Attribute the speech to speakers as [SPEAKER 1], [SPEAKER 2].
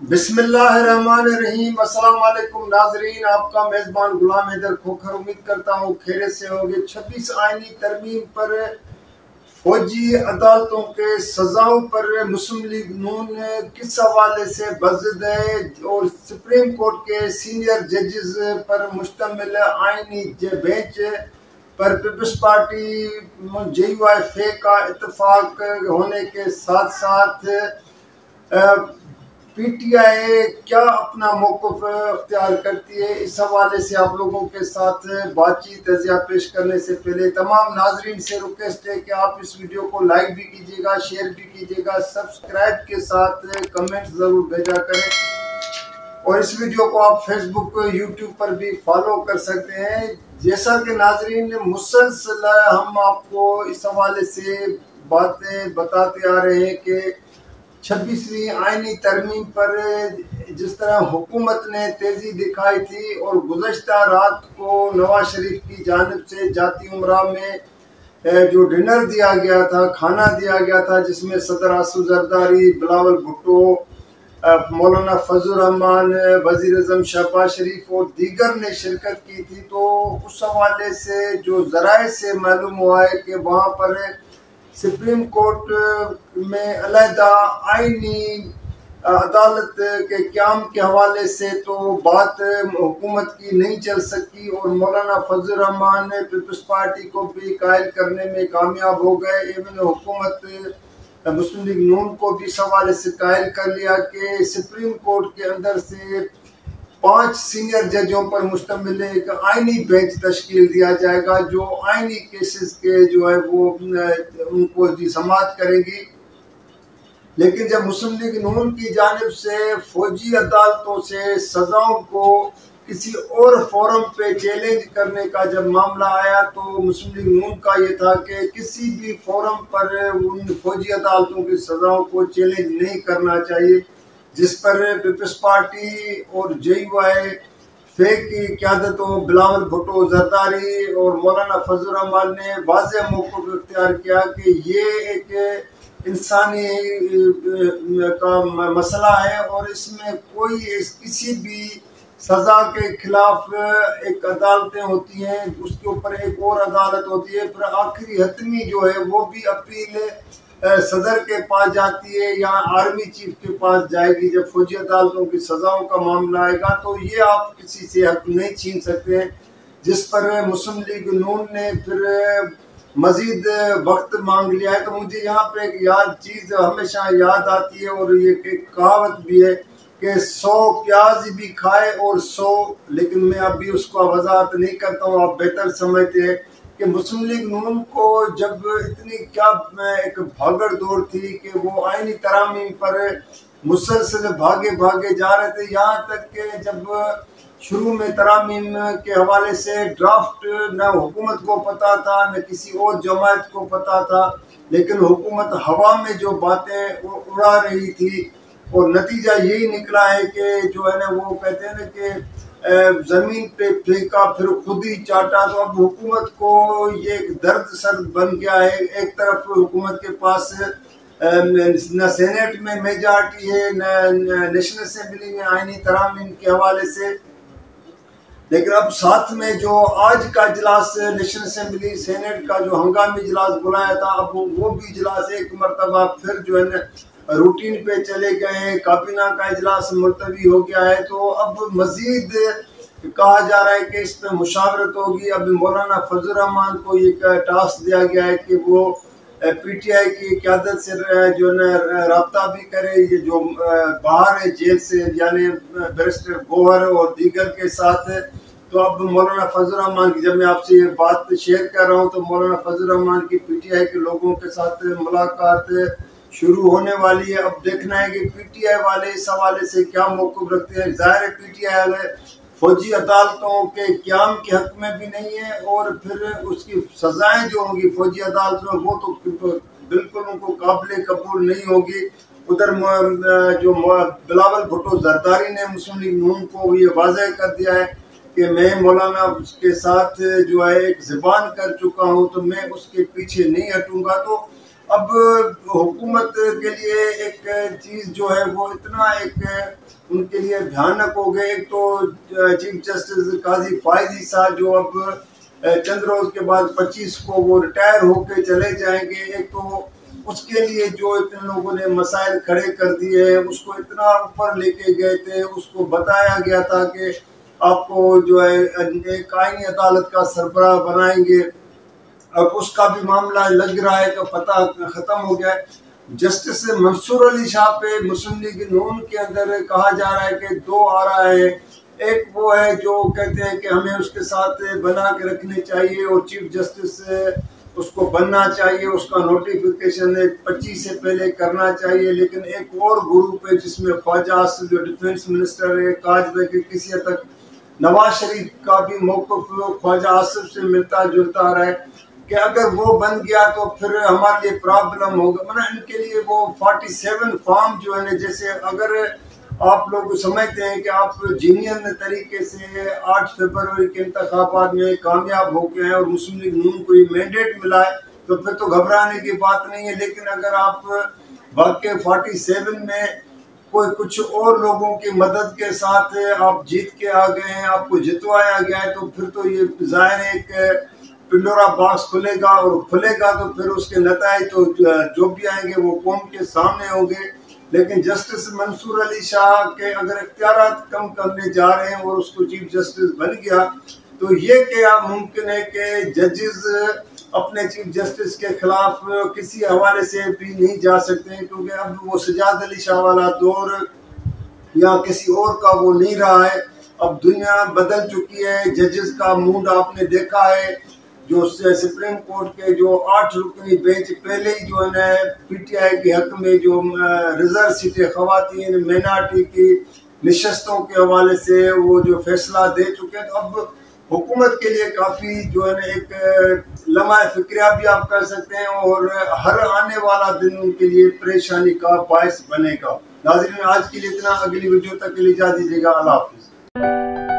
[SPEAKER 1] बिस्मिल्लाहिर्रहमानिर्रहीम। अस्सलाम वालेकुम नाजरीन, आपका मेज़बान गुलाम हैदर खोखर उम्मीद करता हूँ खैरियत से होंगे। 26 आईनी तरमीम पर फौजी अदालतों के सजाओं पर मुस्लिम लीग नून किस हवाले से बज़द है और सुप्रीम कोर्ट के सीनियर जजेस पर मुश्तमिल आईनी बेंच पर पीपल्स पार्टी JUI का इत्तेफाक होने के साथ साथ PTI क्या अपना मौक़िफ़ अख्तियार करती है, इस हवाले से आप लोगों के साथ बातचीत तज़िया पेश करने से पहले तमाम नाजरीन से रिक्वेस्ट है कि आप इस वीडियो को लाइक भी कीजिएगा, शेयर भी कीजिएगा, सब्सक्राइब के साथ कमेंट ज़रूर भेजा करें और इस वीडियो को आप फेसबुक यूट्यूब पर भी फॉलो कर सकते हैं। जैसा कि नाजरीन मुसलसल हम आपको इस हवाले से बातें बताते आ रहे हैं कि 26वीं आईनी तरमीम पर जिस तरह हुकूमत ने तेज़ी दिखाई थी और गुज़श्ता रात को नवाज शरीफ की जानिब से जाती उमरा में जो डिनर दिया गया था, खाना दिया गया था, जिसमें सदर आसिफ जरदारी, बिलावल भुट्टो, मौलाना फजल रहमान, वज़ीर आज़म शहबाज शरीफ और दीगर ने शिरकत की थी, तो उस हवाले से जो ज़राए से मालूम हुआ है कि वहाँ पर सुप्रीम कोर्ट में अलहदा आईनी अदालत के क़याम के हवाले से तो बात हुकूमत की नहीं चल सकी और मौलाना फजल रहमान ने पीपल्स पार्टी को भी कायल करने में कामयाब हो गए। इवन हुकूमत मुस्लिम लीग नून को भी इस हवाले से कायल कर लिया कि सुप्रीम कोर्ट के अंदर से 5 सीनियर जजों पर मुश्तमिल एक आईनी बेंच तश्कील दिया जाएगा जो आईनी केसेस के जो है वो उनको समाअत करेगी। लेकिन जब मुस्लिम लीग नून की जानिब से फौजी अदालतों से सजाओं को किसी और फोरम पे चैलेंज करने का जब मामला आया तो मुस्लिम लीग नून का ये था कि किसी भी फोरम पर उन फौजी अदालतों की सजाओं को चैलेंज नहीं करना चाहिए, जिस पर पीपल्स पार्टी और JUI की क़यादतों बिलावल भुट्टो जरदारी और मौलाना फजल रहमान ने वाज़ेह मौक़िफ़ इख्तियार किया कि ये एक इंसानी का मसला है और इसमें कोई किसी भी सज़ा के खिलाफ एक अदालतें होती हैं, उसके ऊपर एक और अदालत होती है, फिर आखिरी हतमी जो है वो भी अपील सदर के पास जाती है या आर्मी चीफ के पास जाएगी। जब फौजी अदालतों की सज़ाओं का मामला आएगा तो ये आप किसी से हक नहीं छीन सकते हैं, जिस पर मुस्लिम लीग नून ने फिर मज़ीद वक्त मांग लिया है। तो मुझे यहाँ पे एक चीज़ हमेशा याद आती है और ये एक कहावत भी है कि 100 प्याज भी खाए और 100, लेकिन मैं अभी उसको वजाहत नहीं करता हूँ, आप बेहतर समझते हैं कि मुस्लिम लीग नून को जब इतनी क्या एक भागड़ दौड़ थी कि वो आईनी तरामीम पर मुसलसल भागे जा रहे थे, यहाँ तक कि जब शुरू में तरामीम के हवाले से ड्राफ्ट न हुकूमत को पता था न किसी और जमात को पता था, लेकिन हुकूमत हवा में जो बातें उड़ा रही थी और नतीजा यही निकला है कि जो है ना वो कहते हैं ना कि ज़मीन पे फेंका फिर खुद ही चाटा। तो अब हुकूमत को ये दर्द सर्द बन गया है। एक तरफ हुकूमत के पास न सेनेट में मेजॉरिटी है न नेशनल असेंबली में आईनी तरामीम के हवाले से, लेकिन अब साथ में जो आज का इजलास नेशनल असेंबली सेनेट का जो हंगामी इजलास बुलाया था, अब वो भी इजलास एक मरतबा फिर जो है ना रूटीन पे चले गए हैं, काबीना का इजलास मुलतवी हो गया है। तो अब मजीद कहा जा रहा है कि इस पे मुशावरत होगी। अब मौलाना फजल रहमान को ये टास्क दिया गया है कि वो PTI की क़यादत से जो है रब्ता भी करे, ये जो बाहर है जेल से, यानी बैरिस्टर गौहर और दीगर के साथ। तो अब मौलाना फजल रहमान की, जब मैं आपसे ये बात शेयर कर रहा हूँ तो मौलाना फजल रहमान की PTI के लोगों के साथ मुलाकात शुरू होने वाली है। अब देखना है कि PTI वाले इस हवाले से क्या मौक़िफ़ रखते हैं। ज़ाहिर है PTI वाले फौजी अदालतों के क़याम के हक़ में भी नहीं है और फिर उसकी सज़ाएँ जो होंगी फौजी अदालतों में वो तो बिल्कुल उनको काबिल कबूल नहीं होगी। उधर जो बिलावल भुट्टो जरदारी ने मुस्लिम लीग नून को ये वाज़ेह कर दिया है कि मैं मौलाना उसके साथ जो है एक ज़बान कर चुका हूँ तो मैं उसके पीछे नहीं हटूँगा। तो اب حکومت کے لیے ایک چیز جو ہے وہ اتنا ایک ان کے لیے بھیانک ہو گئے. ایک تو چیف جسٹس قاضی فائز عیسیٰ جو اب چند روز کے بعد 25 کو وہ ریٹائر ہو کے چلے جائیں گے. ایک تو اس کے لیے جو اتنے لوگوں نے مسائل کھڑے کر دیے, اس کو اتنا اوپر لے کے گئے تھے, اس کو بتایا گیا تھا کہ آپ کو جو ہے ایک آئینی عدالت کا سربراہ بنائیں گے. اب اس کا بھی معاملہ لگ رہا ہے کہ پتہ ختم ہو گیا ہے. جسٹس منصور علی شاہ پہ مسلم لیگ نون کے اندر کہا جا رہا ہے کہ 2 آ رہا ہے. ایک وہ ہے جو کہتے ہیں کہ ہمیں اس کے ساتھ بنا کے رکھنے چاہیے اور چیف جسٹس اس کو بننا چاہیے, اس کا نوٹیفیکیشن 25 سے پہلے کرنا چاہیے. لیکن ایک اور گروپ ہے جس میں خواجہ آصف جو ڈیفنس منسٹر ہے, کہا جاتا ہے کہ کسی حد تک نواز شریف کا بھی موقف خواجہ آصف سے ملتا جلتا آ رہا ہے کہ اگر وہ بن گیا تو پھر ہمارے لیے پرابلم ہوگا. ان کے لیے وہ 47 فارم جو ہے, جیسے اگر آپ لوگ سمجھتے ہیں کہ آپ جینین طریقے سے 8 فروری کے انتخابات میں کامیاب ہو گئے ہیں اور مسلم لیگ نون کو یہ مینڈیٹ ملا ہے تو پھر تو گھبرانے کی بات نہیں ہے. لیکن اگر آپ واقع 47 میں کوئی کچھ اور لوگوں کی مدد کے ساتھ آپ جیت کے آ گئے ہیں, آپ کو جتوایا گیا ہے, تو پھر تو یہ ظاہر ہے کہ پنڈورا باکس کھلے گا, اور کھلے گا تو پھر اس کے نتائج تو جو بھی آئیں گے وہ قوم کے سامنے ہوں گے. لیکن جسٹس منصور علی شاہ کے اگر اختیارات کم کرنے جا رہے ہیں اور اس کو چیف جسٹس بن گیا تو یہ کیا ممکن ہے کہ ججز اپنے چیف جسٹس کے خلاف کسی حوالے سے بھی نہیں جا سکتے ہیں, کیونکہ اب وہ سجاد علی شاہ والا دور یا کسی اور کا وہ نہیں رہا ہے. اب دنیا بدل چکی ہے. ججز کا موڈ آپ نے دیکھا ہے, جو سپریم کورٹ کے جو 8 رکنی بینچ پہلے ہی جو ہے پی ٹی آئی کے حق میں جو ریزرو سیٹیں خواتین مینارٹی کی نشستوں کے حوالے سے وہ جو فیصلہ دے چکے ہیں, تو اب حکومت کے لیے کافی جو ہے ایک لمحہ فکریہ بھی آپ کر سکتے ہیں, اور ہر آنے والا دن ان کے لیے پریشانی کا باعث بنے گا. ناظرین آج کے لیے اتنا, اگلی ویڈیو تک کے لیے اجازت دیجیے گا. اللہ حافظ.